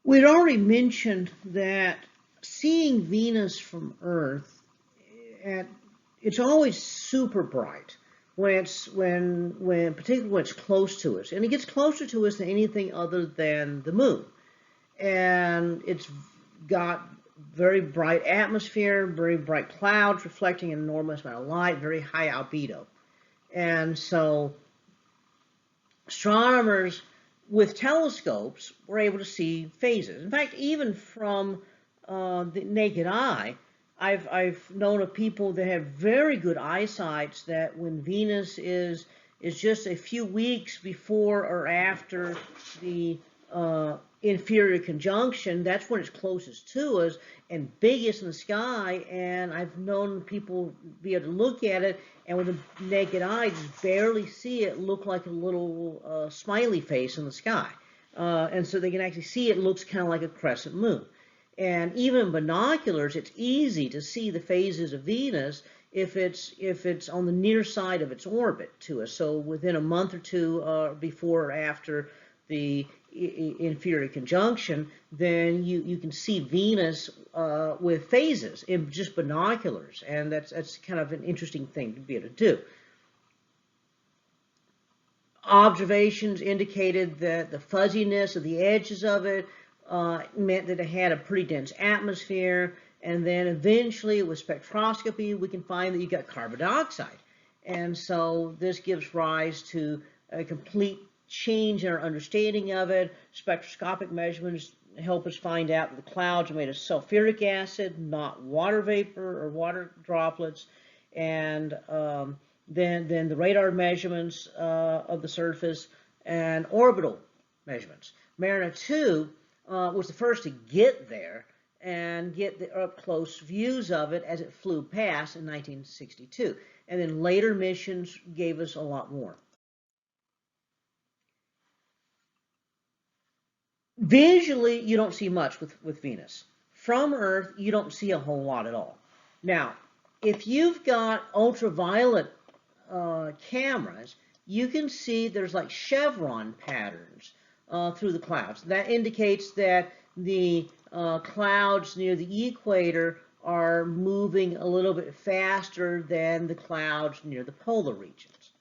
We'd already mentioned that seeing Venus from Earth, at, it's always super bright when particularly when it's close to us, and it gets closer to us than anything other than the moon, and it's got very bright atmosphere, very bright clouds reflecting an enormous amount of light, very high albedo, and so astronomers with telescopes were able to see phases. In fact, even from the naked eye, I've known of people that have very good eyesight that when Venus is just a few weeks before or after the inferior conjunction, that's when it's closest to us and biggest in the sky. And I've known people be able to look at it and with the naked eye just barely see it look like a little smiley face in the sky. And so they can actually see it looks kind of like a crescent moon. And even in binoculars, it's easy to see the phases of Venus if it's on the near side of its orbit to us. So within a month or two before or after the inferior conjunction, then you can see Venus with phases in just binoculars, and that's kind of an interesting thing to be able to do. Observations indicated that the fuzziness of the edges of it meant that it had a pretty dense atmosphere, and then eventually with spectroscopy we can find that you got carbon dioxide, and so this gives rise to a complete change in our understanding of it. Spectroscopic measurements help us find out that the clouds are made of sulfuric acid, not water vapor or water droplets, and then the radar measurements of the surface and orbital measurements. Mariner 2 was the first to get there and get the up-close views of it as it flew past in 1962. And then later missions gave us a lot more. Visually, you don't see much with Venus. From Earth, you don't see a whole lot at all. Now, if you've got ultraviolet cameras, you can see there's like chevron patterns through the clouds. That indicates that the clouds near the equator are moving a little bit faster than the clouds near the polar regions.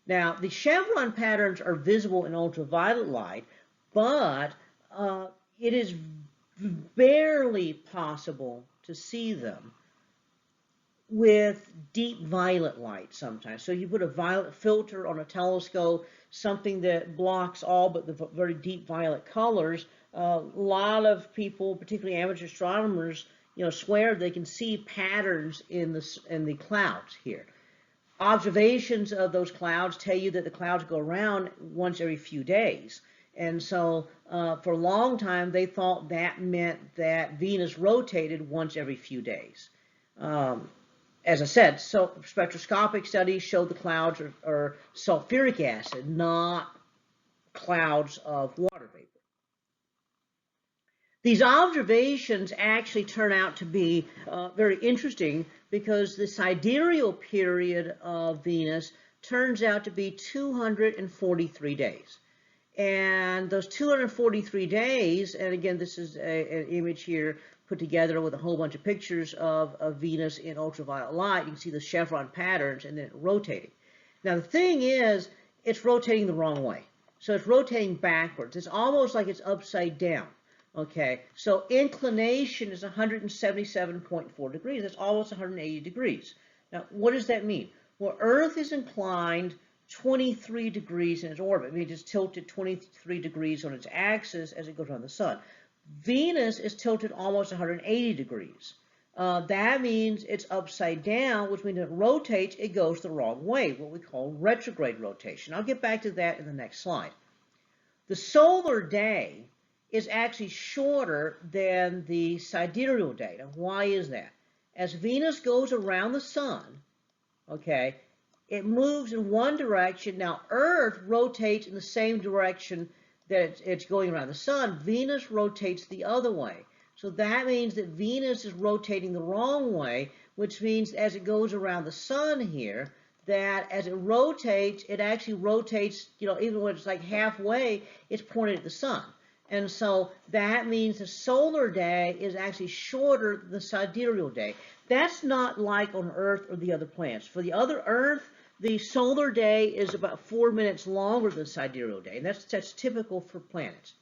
Now, the chevron patterns are visible in ultraviolet light, but it is barely possible to see them with deep violet light sometimes. So you put a violet filter on a telescope, something that blocks all but the very deep violet colors. A lot of people, particularly amateur astronomers, swear they can see patterns in the clouds here. Observations of those clouds tell you that the clouds go around once every few days. And so for a long time, they thought that meant that Venus rotated once every few days. As I said, so spectroscopic studies show the clouds are sulfuric acid, not clouds of water vapor. These observations actually turn out to be very interesting because the sidereal period of Venus turns out to be 243 days. And those 243 days, and again, this is an image here put together with a whole bunch of pictures of Venus in ultraviolet light. You can see the chevron patterns and then rotating. Now, the thing is, it's rotating the wrong way. So it's rotating backwards. It's almost like it's upside down. Okay, so inclination is 177.4 degrees. That's almost 180 degrees. Now, what does that mean? Well, Earth is inclined 23 degrees in its orbit. I mean, it's tilted 23 degrees on its axis as it goes around the sun. Venus is tilted almost 180 degrees. That means it's upside down, which means it rotates, it goes the wrong way, what we call retrograde rotation. I'll get back to that in the next slide. The solar day is actually shorter than the sidereal day. Now, why is that? As Venus goes around the sun, okay, it moves in one direction. Now, Earth rotates in the same direction that it's going around the sun. Venus rotates the other way. So that means that Venus is rotating the wrong way, which means as it goes around the sun here, that as it rotates, it actually rotates, even when it's like halfway, it's pointed at the sun. And so that means the solar day is actually shorter than the sidereal day. That's not like on Earth or the other planets. For the other Earth, the solar day is about 4 minutes longer than the sidereal day, and that's typical for planets.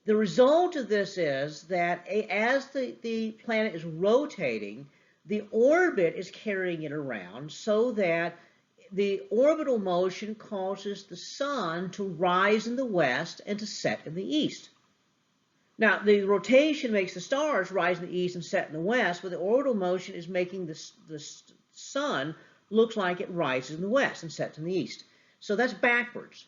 The result of this is that as the planet is rotating, the orbit is carrying it around so that the orbital motion causes the sun to rise in the west and to set in the east. Now, the rotation makes the stars rise in the east and set in the west, but the orbital motion is making the sun looks like it rises in the west and sets in the east. So that's backwards.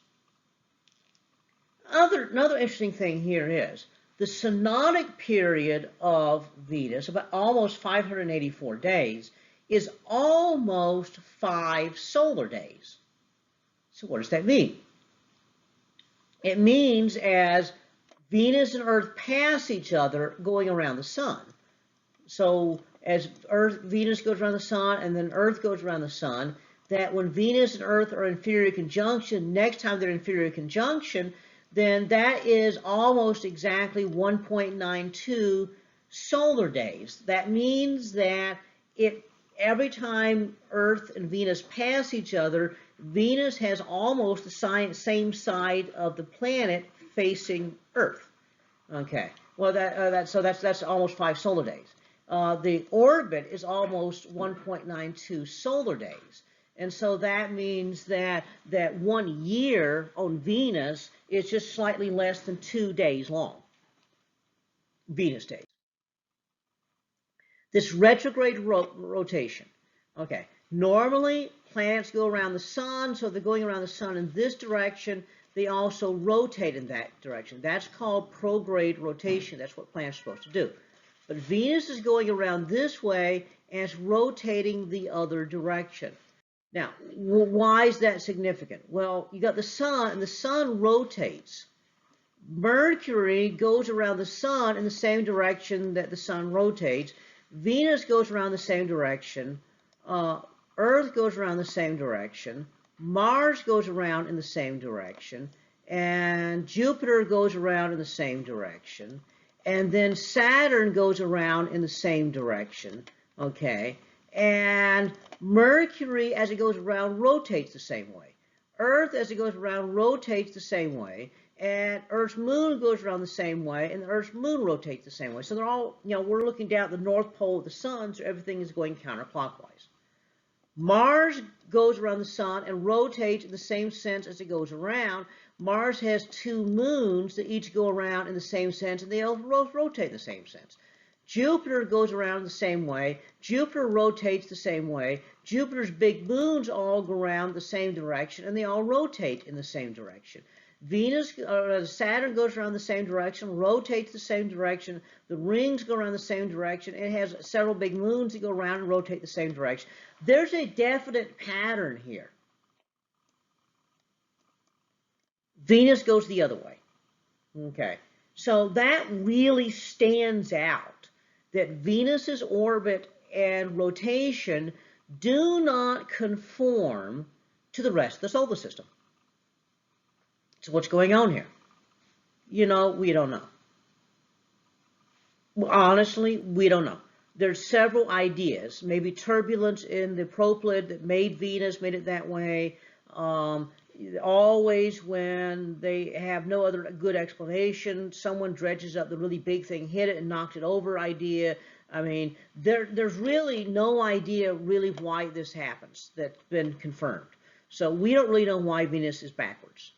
Another interesting thing here is the synodic period of Venus, about almost 584 days, is almost 5 solar days. So what does that mean? It means as Venus and Earth pass each other going around the sun. So as Venus goes around the sun and then Earth goes around the sun, that when Venus and Earth are in inferior conjunction, next time they're in inferior conjunction, then that is almost exactly 1.92 solar days. That means that every time Earth and Venus pass each other, Venus has almost the same side of the planet facing Earth. Okay, well that's almost 5 solar days. The orbit is almost 1.92 solar days. And so that means that 1 year on Venus is just slightly less than 2 days long. Venus days. This retrograde rotation. Okay, normally planets go around the sun, so they're going around the sun in this direction. They also rotate in that direction. That's called prograde rotation. That's what planets are supposed to do. But Venus is going around this way and it's rotating the other direction. Now, why is that significant? Well, you got the sun, and the sun rotates. Mercury goes around the sun in the same direction that the sun rotates. Venus goes around the same direction. Earth goes around the same direction. Mars goes around in the same direction. And Jupiter goes around in the same direction. And then Saturn goes around in the same direction. Okay. And Mercury, as it goes around, rotates the same way. Earth, as it goes around, rotates the same way. And Earth's moon goes around the same way, and the Earth's moon rotates the same way. So they're all, we're looking down at the North Pole of the sun, so everything is going counterclockwise. Mars goes around the sun and rotates in the same sense as it goes around. Mars has 2 moons that each go around in the same sense, and they all rotate in the same sense. Jupiter goes around the same way. Jupiter rotates the same way. Jupiter's big moons all go around the same direction, and they all rotate in the same direction. Saturn goes around the same direction, rotates the same direction. The rings go around the same direction. It has several big moons that go around and rotate the same direction. There's a definite pattern here. Venus goes the other way. Okay, so that really stands out, that Venus's orbit and rotation do not conform to the rest of the solar system. So what's going on here? We don't know. Honestly, we don't know. There's several ideas. Maybe turbulence in the proplyid that made Venus, made it that way. Always when they have no other good explanation, someone dredges up the really big thing, hit it and knocked it over idea. I mean, there's really no idea really why this happens that's been confirmed. So we don't really know why Venus is backwards.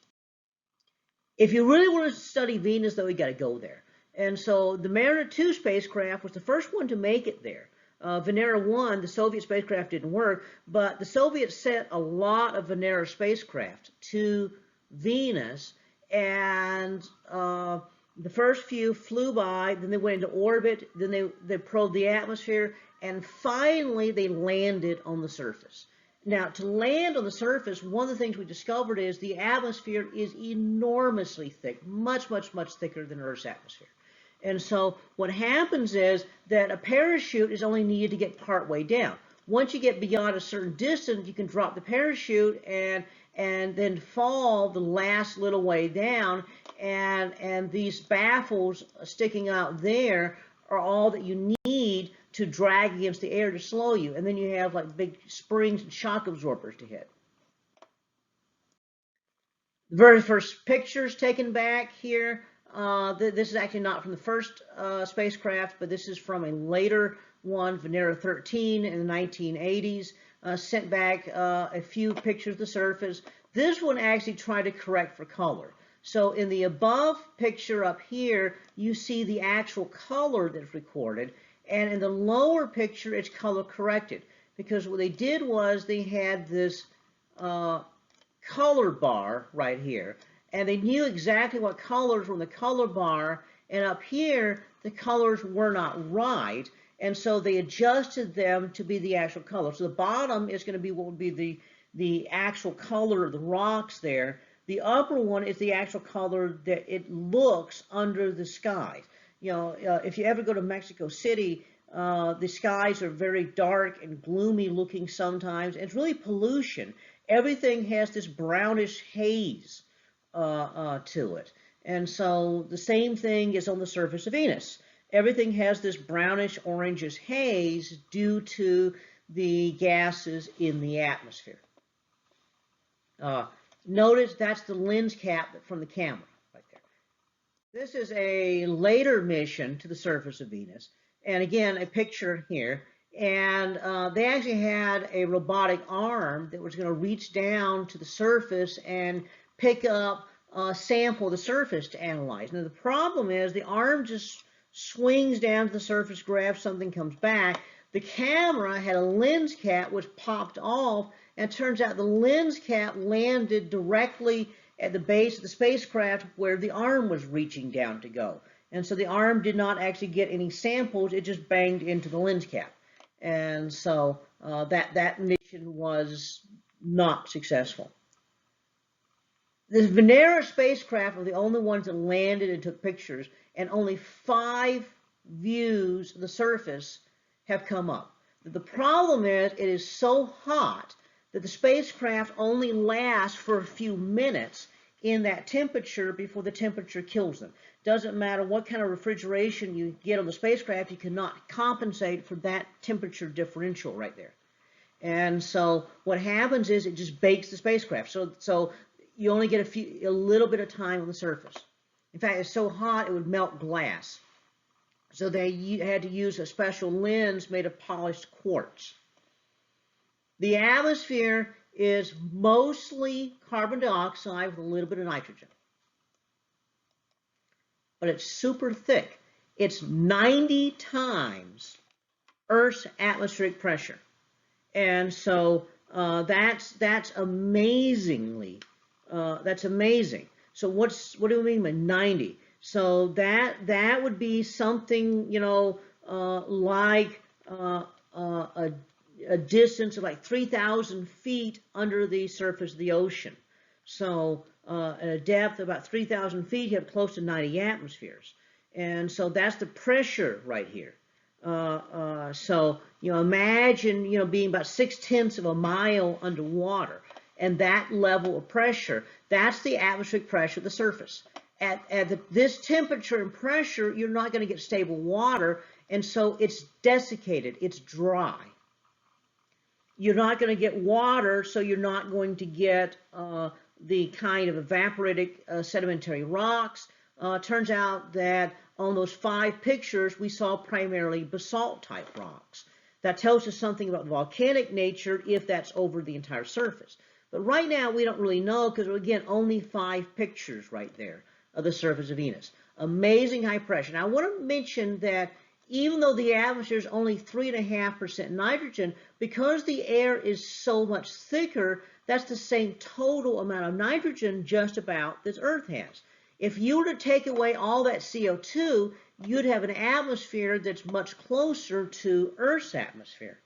If you really want to study Venus, though, you got to go there. And so the Mariner 2 spacecraft was the first one to make it there. Venera 1, the Soviet spacecraft, didn't work, but the Soviets sent a lot of Venera spacecraft to Venus, and the first few flew by, then they went into orbit, then they probed the atmosphere, and finally they landed on the surface. Now, to land on the surface, one of the things we discovered is the atmosphere is enormously thick, much, much, much thicker than Earth's atmosphere. And so what happens is that a parachute is only needed to get partway down. Once you get beyond a certain distance, you can drop the parachute and then fall the last little way down, and these baffles sticking out there are all that you need to drag against the air to slow you. And then you have like big springs and shock absorbers to hit. The very first pictures taken back here, this is actually not from the first spacecraft, but this is from a later one, Venera 13 in the 1980s, sent back a few pictures of the surface. This one actually tried to correct for color. So in the above picture up here, you see the actual color that's recorded, and in the lower picture, it's color corrected, because what they did was they had this color bar right here, and they knew exactly what colors were in the color bar, and up here, the colors were not right, and so they adjusted them to be the actual color. So the bottom is going to be what would be the actual color of the rocks there. The upper one is the actual color that it looks under the sky. You know, if you ever go to Mexico City, the skies are very dark and gloomy looking sometimes. It's really pollution. Everything has this brownish haze to it. And so the same thing is on the surface of Venus. Everything has this brownish orangish haze due to the gases in the atmosphere. Notice that's the lens cap from the camera right there. This is a later mission to the surface of Venus. And again, a picture here. And they actually had a robotic arm that was going to reach down to the surface and pick up a sample of the surface to analyze. Now, the problem is the arm just swings down to the surface, grabs something, comes back. The camera had a lens cap which popped off, and it turns out the lens cap landed directly at the base of the spacecraft where the arm was reaching down to go. And so the arm did not actually get any samples, it just banged into the lens cap. And so that mission was not successful. The Venera spacecraft were the only ones that landed and took pictures, and only 5 views of the surface have come up. The problem is it is so hot that the spacecraft only lasts for a few minutes in that temperature before the temperature kills them. Doesn't matter what kind of refrigeration you get on the spacecraft, you cannot compensate for that temperature differential right there. And so what happens is it just bakes the spacecraft. So you only get a little bit of time on the surface. In fact, it's so hot it would melt glass. So they had to use a special lens made of polished quartz. The atmosphere is mostly carbon dioxide with a little bit of nitrogen. But it's super thick. It's 90 times Earth's atmospheric pressure. And so that's amazingly, that's amazing. So what do we mean by 90? So that would be something, you know, like a distance of like 3,000 feet under the surface of the ocean. So at a depth of about 3,000 feet, you have close to 90 atmospheres. And so that's the pressure right here. So, you know, imagine, you know, being about 6/10 of a mile underwater, and that level of pressure, that's the atmospheric pressure of the surface. At this temperature and pressure, you're not going to get stable water, and so it's desiccated, it's dry. You're not going to get water, so you're not going to get the kind of evaporated sedimentary rocks. Turns out that on those 5 pictures, we saw primarily basalt-type rocks. That tells us something about the volcanic nature if that's over the entire surface. But right now, we don't really know because, again, only 5 pictures right there of the surface of Venus. Amazing high pressure. Now, I want to mention that even though the atmosphere is only 3.5% nitrogen, because the air is so much thicker, that's the same total amount of nitrogen just about that Earth has. If you were to take away all that CO2, you'd have an atmosphere that's much closer to Earth's atmosphere.